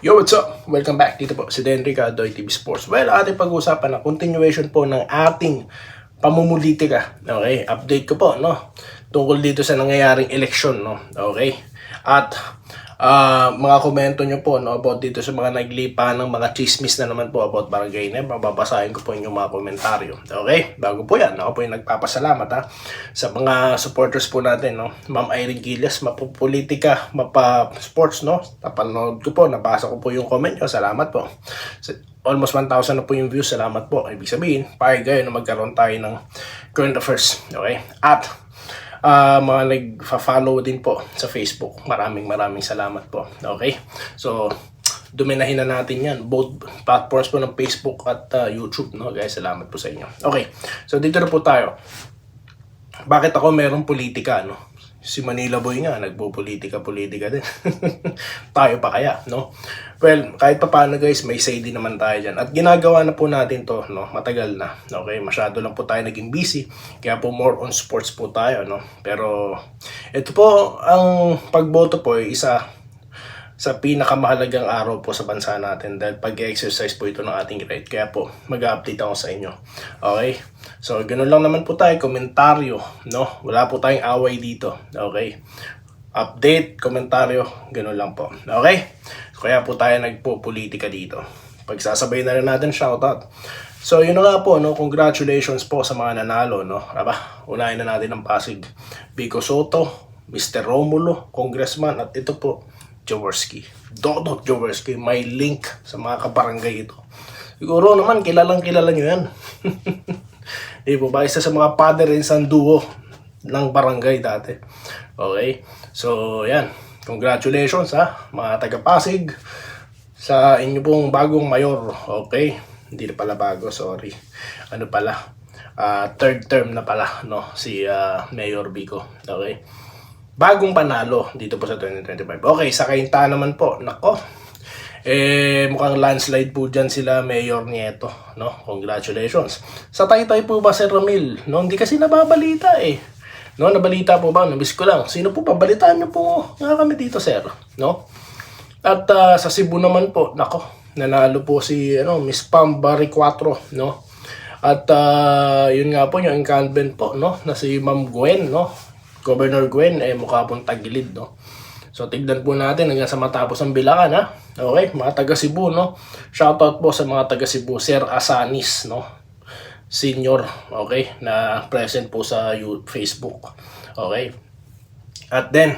Yo, what's up? Welcome back. Dito po si Denry Kadoy TV Sports. Well, ating pag-uusapan na continuation po ng ating pamumulitika. Okay, update ko po, no? Tungkol dito sa nangyayaring eleksyon, no? Okay? At mga komento nyo po, no, about dito sa mga naglipa ng mga chismis na naman po about Barangay Nebra. Babasahin ko po yung mga komentaryo. Okay? Bago po yan, ako po yung nagpapasalamat sa mga supporters po natin, no? Ma'am Irene Gilles, mapupolitika, mapa-sports, no? Napanood ko po, nabasa ko po yung comment nyo. Salamat po. Almost 1,000 na po yung views. Salamat po. Ibig sabihin, pahig kayo na magkaroon tayo ng current affairs. Okay? At mga nag-follow din po sa Facebook. Maraming salamat po. Okay? So, duminahin na natin yan. Both platforms po ng Facebook at YouTube. No? Guys, salamat po sa inyo. Okay. So, dito na po tayo. Bakit ako merong politika, no? Si Manila Boy nga, nagpo-politika din. Tayo pa kaya, no? Well, kahit pa paano guys, may say din naman tayo dyan. At ginagawa na po natin to, no? Matagal na, okay? Masyado lang po tayo naging busy. Kaya po more on sports po tayo, no? Pero, ito po, ang pagboto po ay isa sa pinakamahalagang araw po sa bansa natin dahil pag-exercise po ito ng ating right. Kaya po, mag-update ako sa inyo. Okay? So, ganoon lang naman po tayo. Komentaryo, no? Wala po tayong away dito. Okay? Update, komentaryo, ganoon lang po. Okay? Kaya po tayo nagpo-politika dito. Pagsasabay na rin natin, shoutout. So, yun na nga po, no? Congratulations po sa mga nanalo, no? Aba, unahin na natin ang Pasig. Vico Soto, Mr. Romulo, Congressman, at ito po, Jaworski. Dodot Jaworski, may link sa mga kabarangay ito. Siguro naman, kilala nyo yan. Di po ba? Isa sa mga father and son duo ng barangay dati. Okay? So, yan. Congratulations mga taga-Pasig sa inyo pong bagong mayor. Okay? Hindi na pala bago, sorry. Ano pala? Third term na pala, no? Si Mayor Vico. Okay? Bagong panalo dito po sa 2025. Okay, sa Kainta naman po. Nako. Mukhang landslide po dyan sila Mayor Nieto, no? Congratulations. Sa Taytay po ba, Sir Ramil? No, hindi kasi nababalita No, nabalita po ba? Namiss ko lang. Sino po pabalitaan niyo po nga kami dito, Sir? No? At sa Cebu naman po, nako, nanalo po si Miss Pam Barry 4, no? At yun nga po yung incumbent po, no? Na si Ma'am Gwen, no? Governor Gwen, mukha pong tagilid, no? So, tignan po natin hanggang sa matapos ang bilangan, Okay, mga taga Cebu, no? Shoutout po sa mga taga Cebu, Sir Asanis, no? Senior, okay? Na present po sa Facebook, okay? At then,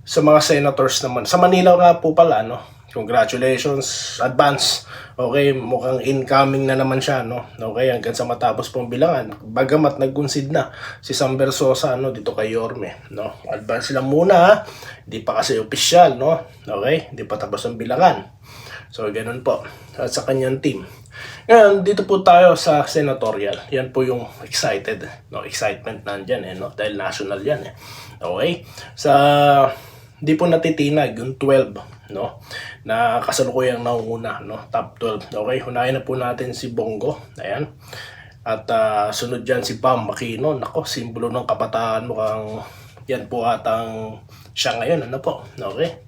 sa mga senators naman, sa Manila nga po pala, no? Congratulations, advance. Okay, mukhang incoming na naman siya, no? Okay, hanggang sa matapos pong bilangan. Bagamat nag-concede na si Sam Versosa, dito kay Yorme, no? Advance lang muna, Hindi pa kasi official, no? Okay, hindi pa tapos ang bilangan. So, ganun po. At sa kanyang team. Ngayon, dito po tayo sa senatorial. Yan po yung excited, no? Excitement nandyan, no? Dahil national yan, Okay? Di po natitinag yung 12, no? Na kasalukuyang nauna, no? Top 12. Okay, hunayin na po natin si Bongo. Ayan. At sunod dyan si Pam Aquino. Nako, simbolo ng kabataan, mukhang yan po atang siya ngayon, po? Okay.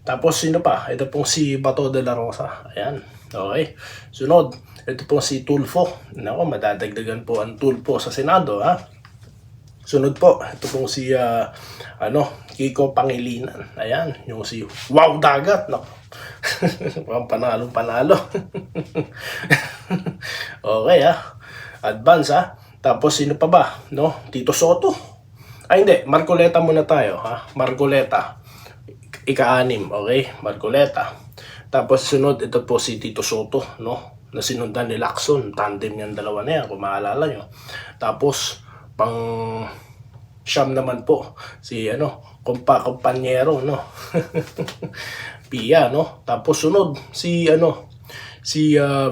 Tapos sino pa? Ito pong si Bato de la Rosa. Ayan. Okay. Sunod, ito pong si Tulfo. Nako, madadagdagan po ang Tulfo sa Senado, Sunod po, ito pong si Kiko Pangilinan. Ayan, yung si Wow Dagat. No? Panalo. Okay, advance, Tapos sino pa ba? No? Tito Soto. Ay hindi, Marcoleta muna tayo, Marcoleta. Ika-6, okay? Marcoleta. Tapos sunod, ito po si Tito Soto, no? Na sinundan ni Lacson. Tandem yung dalawa na yan, kung maalala nyo. Tapos, pang siyam naman po si kompanyero, no? Pia, no? Tapos sunod si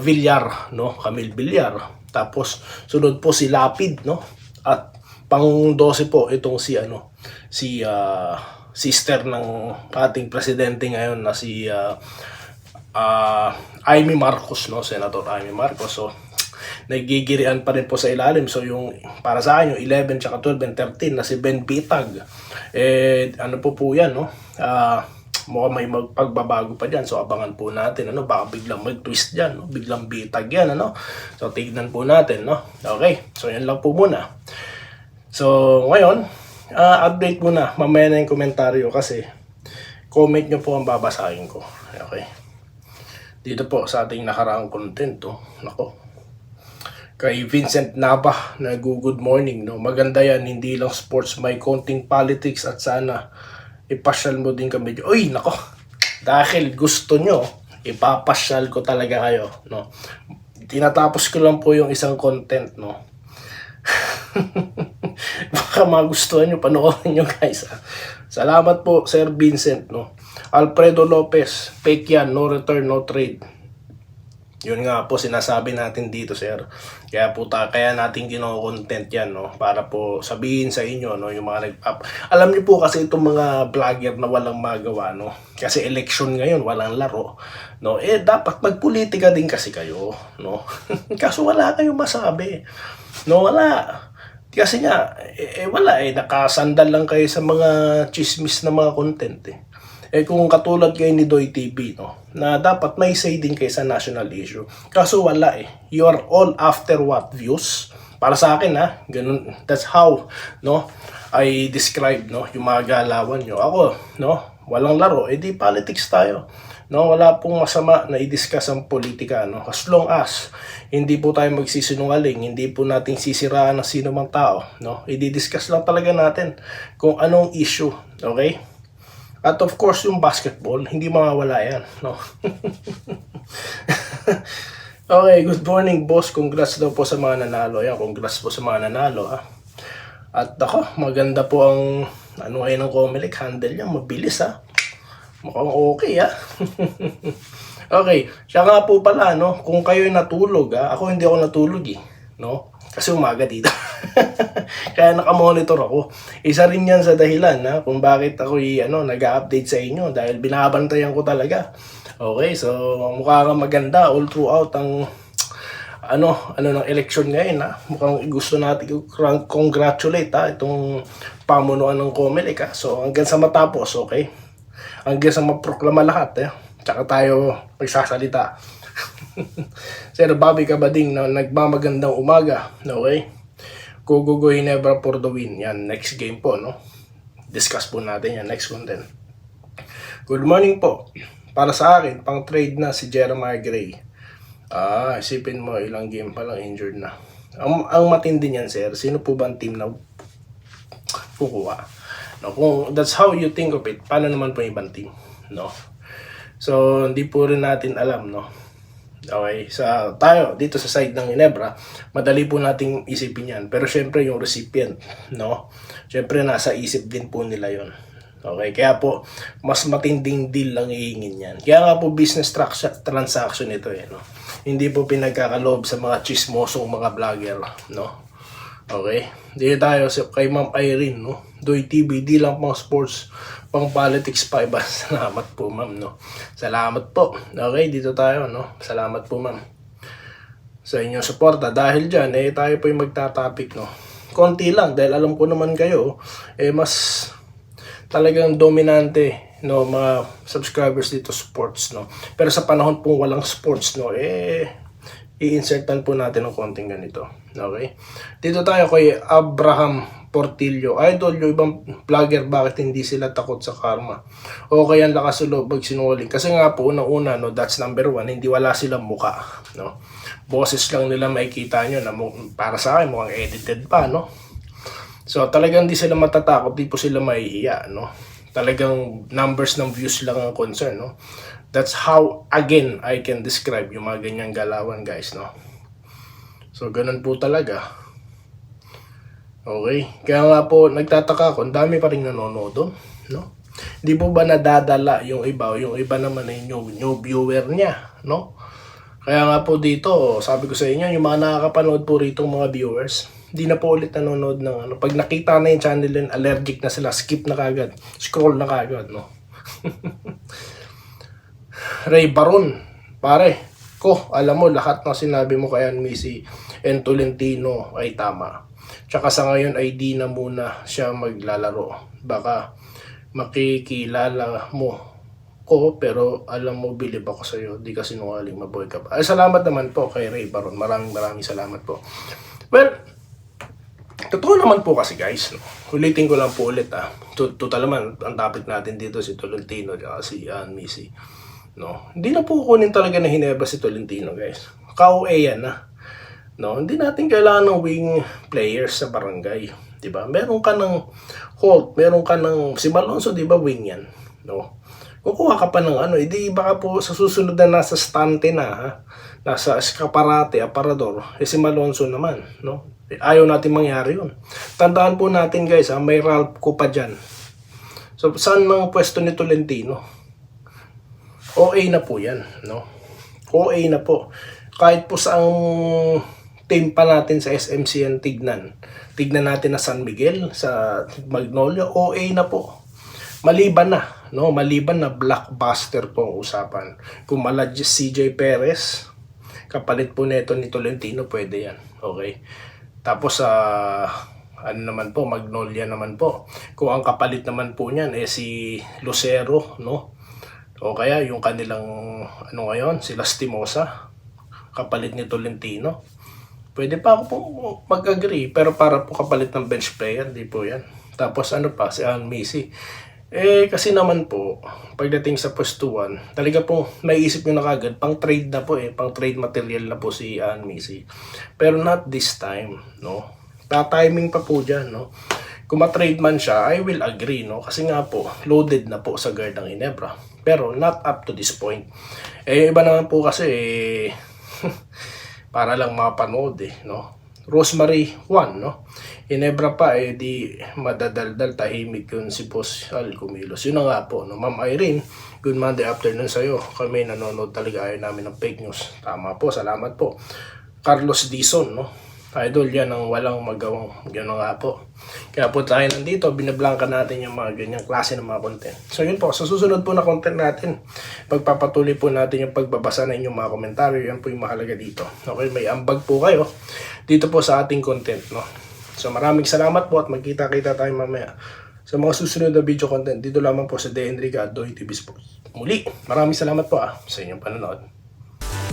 Villar, no? Camille Villar. Tapos sunod po si Lapid, no? At pang 12 po itong si sister ng ating presidente ngayon na si Amy Marcos, no? Senator Amy Marcos. So, nagigirian pa rin po sa ilalim. So yung para sa akin yung 11 tsaka 12 and 13 na si Ben Pitag, ano po yan, no? mukhang may magpagbabago pa dyan. So abangan po natin, ano, baka biglang mag-twist dyan, no? Biglang bitag yan, ano. So tignan po natin, no. Okay, so yan lang po muna. So ngayon, update muna, mamaya na yung komentaryo kasi comment nyo po ang babasahin ko. Okay, dito po sa ating nakaraang content, oh. Nako, kay Vincent Nava na good morning, no. Maganda yan, hindi lang sports, may konting politics at sana ipasyal mo din kami. Uy, nako, dahil gusto nyo, ipapasyal ko talaga kayo, no. Tinatapos ko lang po yung isang content, no. Baka magustuhan nyo, panoorin nyo guys, ha? Salamat po Sir Vincent, no. Alfredo Lopez, fake yan, no return, no trade. Yun nga po sinasabi natin dito, sir. Kaya po kaya natin gino-content yan, no, para po sabihin sa inyo, no, yung mga nag-up. Alam niyo po kasi itong mga vlogger na walang magawa, no. Kasi election ngayon, walang laro, no. Dapat magpolitika din kasi kayo, no. Kaso wala kayong masabi. No, wala. Kasi nga wala nakasandal lang kayo sa mga chismis na mga content kung katulad kayo ni Doy TV, no, na dapat may say din kayo sa national issue. Kaso wala You are all after what? Views? Para sa akin, ha? Ganun. That's how, no, I describe, no, yung mga galawan nyo. Ako, no, walang laro. Di politics tayo. No, wala pong masama na i-discuss ang politika, no. As long as hindi po tayo magsisinungaling, hindi po natin sisiraan ng sino mang tao, no. I-discuss lang talaga natin kung anong issue, okay? At of course, yung basketball, hindi mawawala yan, no? Okay, good morning, boss. Congrats daw po sa mga nanalo. Yan, congrats po sa mga nanalo, ha? At ako, maganda po ang, ano ngayon ng Comelec, handle niya, mabilis, ha? Mukhang okay, ha? Okay, siya nga po pala, no? Kung kayo'y natulog, ha? Ako hindi ako natulog, no? Kasi umaga dito. Kaya nakamonitor ako. Isa rin yan sa dahilan kung bakit ako nag-update sa inyo. Dahil binabantayan ko talaga. Okay, so mukha kang maganda all throughout ang ng election ngayon. Mukhang gusto natin congratulate itong pamunuan ng Comelec. So hanggang sa matapos, okay? Hanggang sa maproklama lahat. Tsaka tayo magsasalita. Sir Bobby Cabading na nagmamagandang umaga, okay? Go Ginebra for the win. Yan, next game po, no? Discuss po natin yan, next content. Good morning po. Para sa akin, pang trade na si Jeremiah Gray. Isipin mo, ilang game pa lang injured na. Ang matindi niyan, sir, sino po ba ang team na kukuha? No, kung that's how you think of it, paano naman po yung ibang team, no? So, hindi po rin natin alam, no? Okay, tayo dito sa side ng Ginebra, madali po nating isipin yan. Pero syempre yung recipient, no? Syempre nasa isip din po nila yon. Okay, kaya po mas matinding deal lang hihingin yan. Kaya nga po business transaction ito no? Hindi po pinagkakaloob sa mga chismosong mga vlogger, no? Okay, dito tayo kay Ma'am Irene, no? Doy TV, di lang pang sports, pang politics pa iba. Salamat po, ma'am, no? Salamat po. Okay, dito tayo, no? Salamat po, ma'am, sa inyong suporta. Dahil dyan, tayo po yung magtatopic, no? Konti lang, dahil alam ko naman kayo, mas talagang dominante, no, mga subscribers dito sports, no? Pero sa panahon pong walang sports, no, i-insertan po natin ng konting ganito. Okay? Dito tayo kay Abraham Portillo. Idol, yung ibang vlogger, bakit hindi sila takot sa karma? O kaya ang lakas sa loob magsinungaling? Kasi nga po, unang-una, no, that's number one, hindi wala silang muka, no? Boses lang nila makikita nyo na para sa akin, mukhang edited pa, no? So, talagang hindi sila matatakot, di po sila mahihiya, no? Talagang numbers ng views lang ang concern, no? That's how, again, I can describe yung mga ganyang galawan, guys, no? So, ganun po talaga. Okay? Kaya nga po, nagtataka ako, ang dami pa rin nanonood doon, no? Di po ba nadadala yung iba naman ay new viewer niya, no? Kaya nga po dito, sabi ko sa inyo, yung mga nakakapanood po rito mga viewers, hindi na po ulit nanonood ng pag nakita na yung channel din, allergic na sila, skip na kagad, scroll na kagad, no? Ray Baron, pare ko, alam mo lahat ng sinabi mo kay Messi and Tolentino ay tama. Tsaka sa ngayon ay di na muna siya maglalaro. Baka makikilala mo ko, pero alam mo, believe ako sa'yo, di ka sinungaling, mabuhay ka pa. Ay, salamat naman po kay Ray Baron, maraming salamat po. Well, totoo naman po kasi guys, no? Ulitin ko lang po ulit total naman, ang topic natin dito si Tolentino at si Missy. No? Hindi na po kunin talaga na Hinebra si Tolentino guys. Ka-OA yan no? Hindi natin kailangan ng wing players sa barangay. Diba? Meron ka ng Holt, meron ka ng si Malonzo, diba wing yan? No? Kukuha ka pa ng hindi baka po sa susunod na nasa stante nasa eskaparate, aparador, si Malonzo naman, no? Ayaw natin mangyari yun. Tandaan po natin guys, may Ralph ko pa dyan. So, saan ang pwesto ni Tolentino? OA na po yan, no? OA na po. Kahit po sa team pa natin sa SMCN tignan natin na San Miguel, sa Magnolia, OA na po. Maliban na blockbuster po ang usapan. Kung malagis CJ Perez, kapalit po neto ni Tolentino, pwede yan. Okay? Tapos naman po, Magnolia naman po. Kung ang kapalit naman po niyan si Lucero, no? O kaya yung kanilang ngayon, si Lastimosa, kapalit ni Tolentino. Pwede pa ako po mag-agree, pero para po kapalit ng bench player, di po yan. Tapos si Missy. Kasi naman po, pagdating sa pwestuhan, talaga po maiisip nyo na kagad, pang trade na po pang trade material na po si Missy. Pero not this time, no? Ta-timing pa po dyan, no? Kung ma-trade man siya, I will agree, no? Kasi nga po, loaded na po sa guard ng Hinebra. Pero not up to this point. Iba naman po kasi, para lang mapanood, no? Rosemary 1, no? Hinebra pa, di madadaldal, tahimik yun si Boss Al Cumilos. Yun na nga po, no? Ma'am Irene, good Monday afternoon sa'yo. Kami nanonood talaga, ayaw namin ng fake news. Tama po, salamat po. Carlos Dizon, no? Idol, yan ang walang magawang. Yan na nga po. Kaya po tayo nandito, binablangka natin yung mga ganyang klase ng mga content. So yun po, sa susunod po na content natin, pagpapatuloy po natin yung pagbabasa ng inyong mga komentaryo. Yan po yung mahalaga dito. Okay, may ambag po kayo dito po sa ating content, no? So maraming salamat po at magkita-kita tayo mamaya sa mga susunod na video content dito lamang po sa DN Ricardo TV Sports. Muli, maraming salamat po sa inyong panonood.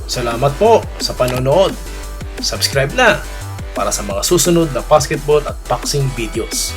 Salamat po sa panonood. Subscribe na para sa mga susunod na basketball at boxing videos.